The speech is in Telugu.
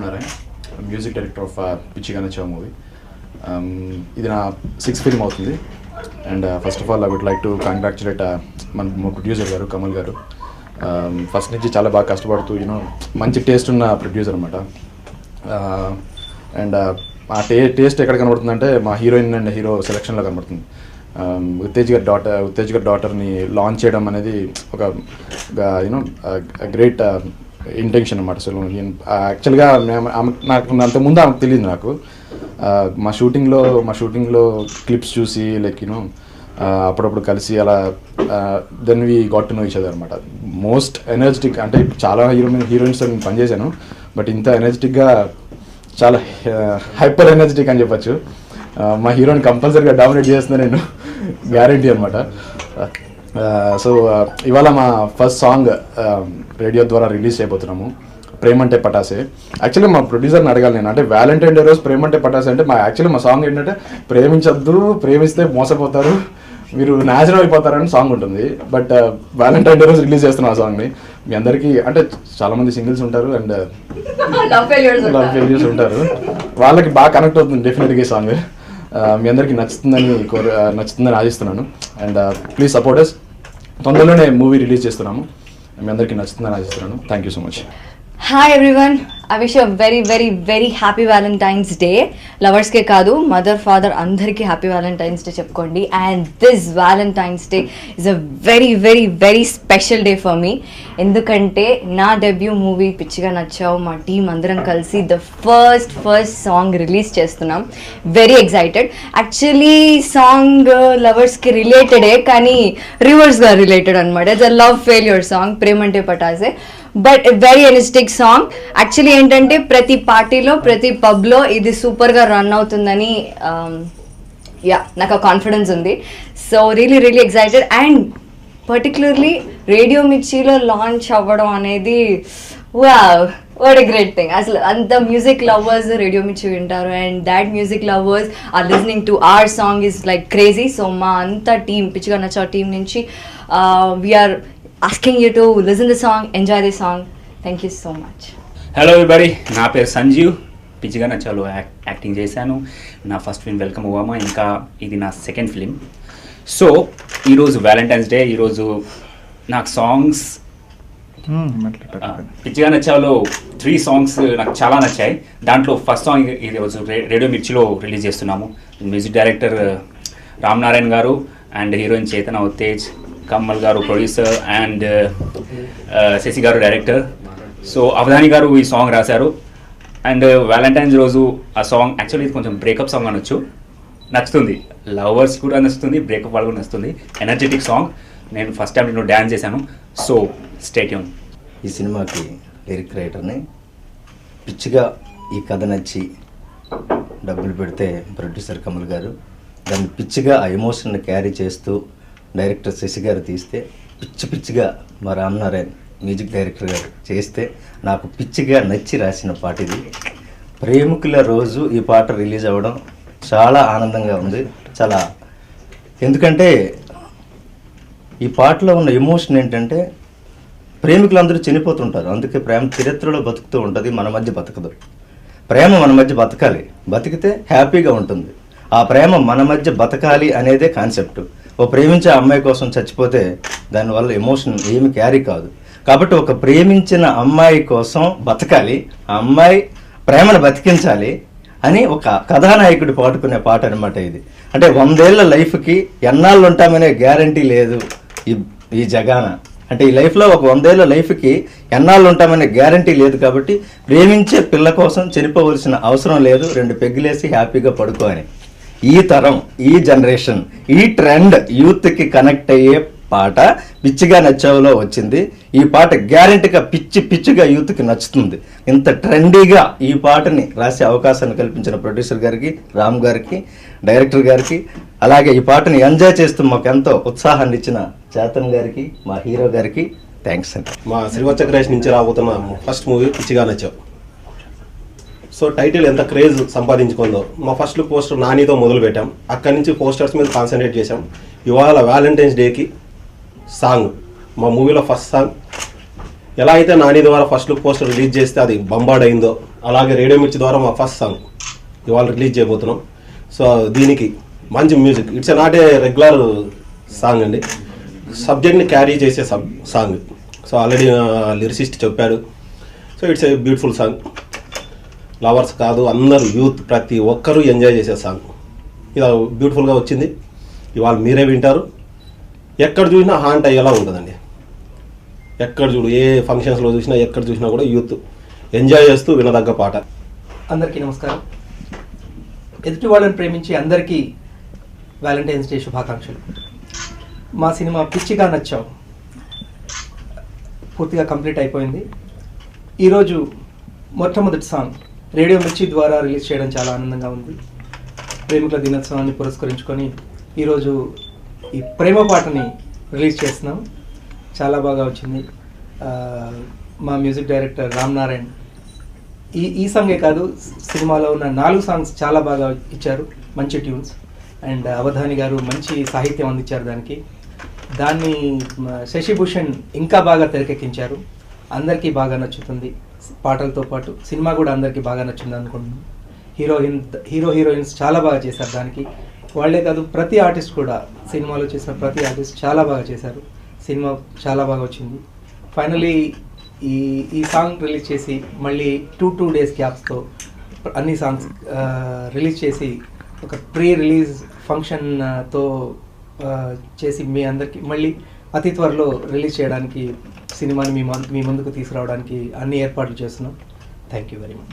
రామ్నారాయణ్, మ్యూజిక్ డైరెక్టర్ ఆఫ్ పిచ్చిగా నచ్చావు మూవీ. ఇది నా 6th ఫిల్మ్ అవుతుంది. And first of all I would like to congratulate మన ప్రొడ్యూసర్ గారు కమల్ గారు. ఫస్ట్ నుంచి చాలా బాగా కష్టపడుతూ మంచి టేస్ట్ ఉన్న ప్రొడ్యూసర్ అనమాట. అండ్ ఆ టేస్ట్ ఎక్కడ కనబడుతుందంటే మా హీరోయిన్ అండ్ హీరో సెలక్షన్లో కనబడుతుంది. ఉత్తేజ్ గారి డాటర్ని లాంచ్ చేయడం అనేది ఒక గ్రేట్ ఇంటెన్షన్ అనమాట. అసలు యాక్చువల్గా నాకు అంతకుముందు ఆమెకు తెలియదు. నాకు మా షూటింగ్లో క్లిప్స్ చూసి లైక్ అప్పుడప్పుడు కలిసి అలా then we got to know each other అనమాట. మోస్ట్ ఎనర్జెటిక్, అంటే చాలా హీరోయిన్స్ నేను పనిచేశాను, బట్ ఇంత ఎనర్జెటిక్గా చాలా హైపర్ ఎనర్జెటిక్ అని చెప్పచ్చు. మా హీరోని కంపల్సరీగా డామినేట్ చేస్తున్నా నేను, గ్యారంటీ అనమాట. సో ఇవాళ మా ఫస్ట్ సాంగ్ రేడియో ద్వారా రిలీజ్ చేయబోతున్నాము, ప్రేమంటే పటాసే. యాక్చువల్లీ మా ప్రొడ్యూసర్ని అడగాలి నేను, అంటే వ్యాలంటైన్ డే రోజు ప్రేమంటే పటాసే అంటే మా సాంగ్ ఏంటంటే ప్రేమించొద్దు, ప్రేమిస్తే మోసపోతారు, మీరు న్యాచురల్ అయిపోతారని సాంగ్ ఉంటుంది. బట్ వ్యాలంటైన్ డే రోజు రిలీజ్ చేస్తున్నాం ఆ సాంగ్ని. మీ అందరికీ అంటే చాలామంది సింగిల్స్ ఉంటారు అండ్ లవ్ ఫెయిల్యూర్స్ ఉంటారు, వాళ్ళకి బాగా కనెక్ట్ అవుతుంది డెఫినెట్గా ఈ సాంగ్. మీ అందరికీ నచ్చుతుందని ఆశిస్తున్నాను. And please support us. తొందరలోనే మూవీ రిలీజ్ చేస్తున్నాము, మీ అందరికీ నచ్చుతుందని ఆశిస్తున్నాను. Thank you so much. Hi everyone, I wish you a very very very happy Valentine's Day. Lovers ke kaadu, mother father andharki happy Valentine's Day chepkondi. And this Valentine's Day is a very very very special day for me. Endukante na debut movie Pichiga Nachavu ma team andaram kalsi the first song release chestunnam. Very excited. Actually song lovers ki related kani reverse ga related anamata. It's a love failure song, Premante Patase. But very energetic song. Actually ఏంటంటే ప్రతి పార్టీలో ప్రతి పబ్లో ఇది సూపర్గా రన్ అవుతుందని నాకు ఆ కాన్ఫిడెన్స్ ఉంది. So really excited. And particularly radio మిర్చిలో లాంచ్ అవ్వడం అనేది వాట్ ఎ గ్రేట్ థింగ్. అసలు అంత మ్యూజిక్ లవర్స్ రేడియో మిర్చి వింటారు and that music lovers are listening to our song is like crazy. So మా అంతా టీం పిచ్చిగా నచ్చా టీం నుంచి we are asking you to listen the song, enjoy the song. Thank you so much. Hello everybody, నా పేరు సంజీవ్. పిచ్చిగా నచ్చాలో యాక్టింగ్ చేశాను. నా ఫస్ట్ ఫిల్మ్ వెల్కమ్ ఓమా, ఇంకా ఇది నా సెకండ్ ఫిల్మ్. సో ఈరోజు వ్యాలంటైన్స్ డే. ఈరోజు నాకు సాంగ్స్ పిచ్చిగా నచ్చాలో 3 సాంగ్స్ నాకు చాలా నచ్చాయి. దాంట్లో ఫస్ట్ సాంగ్ ఈరోజు రేడియో మిర్చిలో రిలీజ్ చేస్తున్నాము. మ్యూజిక్ డైరెక్టర్ రామ్నారాయణ్ గారు అండ్ హీరోయిన్ చేతన ఉత్తేజ్, కమల్ గారు ప్రొడ్యూసర్ అండ్ శశి గారు డైరెక్టర్. సో అవధాని గారు ఈ సాంగ్ రాశారు. అండ్ వ్యాలంటైన్స్ రోజు ఆ సాంగ్ యాక్చువల్లీ ఇది కొంచెం బ్రేకప్ సాంగ్ అనొచ్చు. నచ్చుతుంది, లవర్స్ కూడా నచ్చుతుంది, బ్రేకప్ వాళ్ళు కూడా నచ్చుతుంది. Energetic song. నేను ఫస్ట్ టైం నేను డ్యాన్స్ చేశాను. So stay tune. ఈ సినిమాకి లిరిక్ రైటర్ని. పిచ్చిగా ఈ కథ నచ్చి డబ్బులు పెడితే ప్రొడ్యూసర్ కమల్ గారు దాన్ని పిచ్చిగా ఆ ఎమోషన్ని క్యారీ చేస్తూ డైరెక్టర్ శశి గారు తీస్తే పిచ్చిగా మా రామ్నారాయణ్ మ్యూజిక్ డైరెక్టర్ గారు చేస్తే నాకు పిచ్చిగా నచ్చి రాసిన పాట ఇది. ప్రేమికుల రోజు ఈ పాట రిలీజ్ అవ్వడం చాలా ఆనందంగా ఉంది. ఎందుకంటే ఈ పాటలో ఉన్న ఎమోషన్ ఏంటంటే ప్రేమికులందరూ చనిపోతుంటారు, అందుకే ప్రేమ చరిత్రలో బతుకుతూ ఉంటుంది, మన మధ్య బతకదు. ప్రేమ మన మధ్య బతకాలి, బతికితే హ్యాపీగా ఉంటుంది. ఆ ప్రేమ మన మధ్య బతకాలి అనేదే కాన్సెప్ట్. ఓ ప్రేమించే అమ్మాయి కోసం చచ్చిపోతే దానివల్ల ఎమోషన్ ఏమి క్యారీ కాదు. కాబట్టి ఒక ప్రేమించిన అమ్మాయి కోసం బతకాలి, ఆ అమ్మాయి ప్రేమను బతికించాలి అని ఒక కథానాయకుడు పాడుకునే పాట అనమాట ఇది. అంటే 100 ఏళ్ల లైఫ్కి ఎన్నాళ్ళు ఉంటామనే గ్యారంటీ లేదు ఈ జగాన. అంటే ఈ లైఫ్లో ఒక 100 ఏళ్ల లైఫ్కి ఎన్నాళ్ళు ఉంటామనే గ్యారంటీ లేదు. కాబట్టి ప్రేమించే పిల్ల కోసం చనిపోవలసిన అవసరం లేదు, 2 పెగ్గులేసి హ్యాపీగా పడుకో అని. ఈ తరం, ఈ జనరేషన్, ఈ ట్రెండ్ యూత్కి కనెక్ట్ అయ్యే పాట పిచ్చిగా నచ్చావులో వచ్చింది. ఈ పాట గ్యారెంటీగా పిచ్చిగా యూత్కి నచ్చుతుంది. ఇంత ట్రెండీగా ఈ పాటని రాసే అవకాశాన్ని కల్పించిన ప్రొడ్యూసర్ గారికి, రామ్ గారికి, డైరెక్టర్ గారికి, అలాగే ఈ పాటని ఎంజాయ్ చేస్తూ మాకు ఎంతో ఉత్సాహాన్ని ఇచ్చిన చేతన్ గారికి, మా హీరో గారికి థ్యాంక్స్ అండి. మా శ్రీవత్సక్రేష్ నుంచి రాబోతున్న ఫస్ట్ మూవీ పిచ్చిగా నచ్చావు. సో టైటిల్ ఎంత క్రేజ్ సంపాదించుకుందో. మా ఫస్ట్ లుక్ పోస్టర్ నానితో మొదలు పెట్టాం, అక్కడి నుంచి పోస్టర్స్ మీద కాన్సన్ట్రేట్ చేసాం. ఇవాళ వ్యాలంటైన్స్ డేకి సాంగ్, మా మూవీలో ఫస్ట్ సాంగ్ ఎలా అయితే నాని ద్వారా ఫస్ట్ లుక్ పోస్టర్ రిలీజ్ చేస్తే అది బంబార్డ్ అయిందో, అలాగే రేడియో మిర్చి ద్వారా మా ఫస్ట్ సాంగ్ ఇవాళ రిలీజ్ చేయబోతున్నాం. సో దీనికి మంచి music, it's not a regular song అండి, సబ్జెక్ట్ని క్యారీ చేసే సాంగ్. సో ఆల్రెడీ లిరిసిస్ట్ చెప్పాడు. So it's a beautiful song. Lovers కాదు, అందరూ యూత్ ప్రతి ఒక్కరూ ఎంజాయ్ చేసే సాంగ్. ఇలా బ్యూటిఫుల్గా వచ్చింది. ఇవాళ మీరే వింటారు. ఎక్కడ చూసినా హాంట్ అయ్యేలా ఉంటుందండి. ఎక్కడ చూడు, ఏ ఫంక్షన్స్లో చూసినా ఎక్కడ చూసినా కూడా యూత్ ఎంజాయ్ చేస్తూ వినదగ్గ పాట. అందరికీ నమస్కారం. ఎదుటి వాళ్ళని ప్రేమించి అందరికీ వ్యాలంటైన్స్ డే శుభాకాంక్షలు. మా సినిమా పిచ్చిగా నచ్చావు పూర్తిగా కంప్లీట్ అయిపోయింది. ఈరోజు మొట్టమొదటి సాంగ్ రేడియో మిర్చి ద్వారా రిలీజ్ చేయడం చాలా ఆనందంగా ఉంది. ప్రేమికుల దినోత్సవాన్ని పురస్కరించుకొని ఈరోజు ఈ ప్రేమ పాటని రిలీజ్ చేస్తున్నాం. చాలా బాగా వచ్చింది. మా మ్యూజిక్ డైరెక్టర్ రామ్ నారాయణ్ ఈ సాంగే కాదు, సినిమాలో ఉన్న 4 సాంగ్స్ చాలా బాగా ఇచ్చారు, మంచి ట్యూన్స్. అండ్ అవధాని గారు మంచి సాహిత్యం అందించారు దాన్ని శశిభూషణ్ ఇంకా బాగా తెరకెక్కించారు. అందరికీ బాగా నచ్చుతుంది. పాటలతో పాటు సినిమా కూడా అందరికీ బాగా నచ్చింది అనుకుంటున్నాను. హీరోయిన్స్ చాలా బాగా చేశారు దానికి. వాళ్ళే కాదు, ప్రతి ఆర్టిస్ట్ కూడా, సినిమాలో చేసిన ప్రతి ఆర్టిస్ట్ చాలా బాగా చేశారు. సినిమా చాలా బాగా వచ్చింది. ఫైనలీ ఈ సాంగ్ రిలీజ్ చేసి మళ్ళీ 2 days గ్యాప్స్తో అన్ని సాంగ్స్ రిలీజ్ చేసి ఒక ప్రీ రిలీజ్ ఫంక్షన్తో చేసి మీ అందరికీ మళ్ళీ అతి త్వరలో రిలీజ్ చేయడానికి, సినిమాని మీ ముందుకు తీసుకురావడానికి అన్ని ఏర్పాట్లు చేస్తున్నాం. Thank you very much.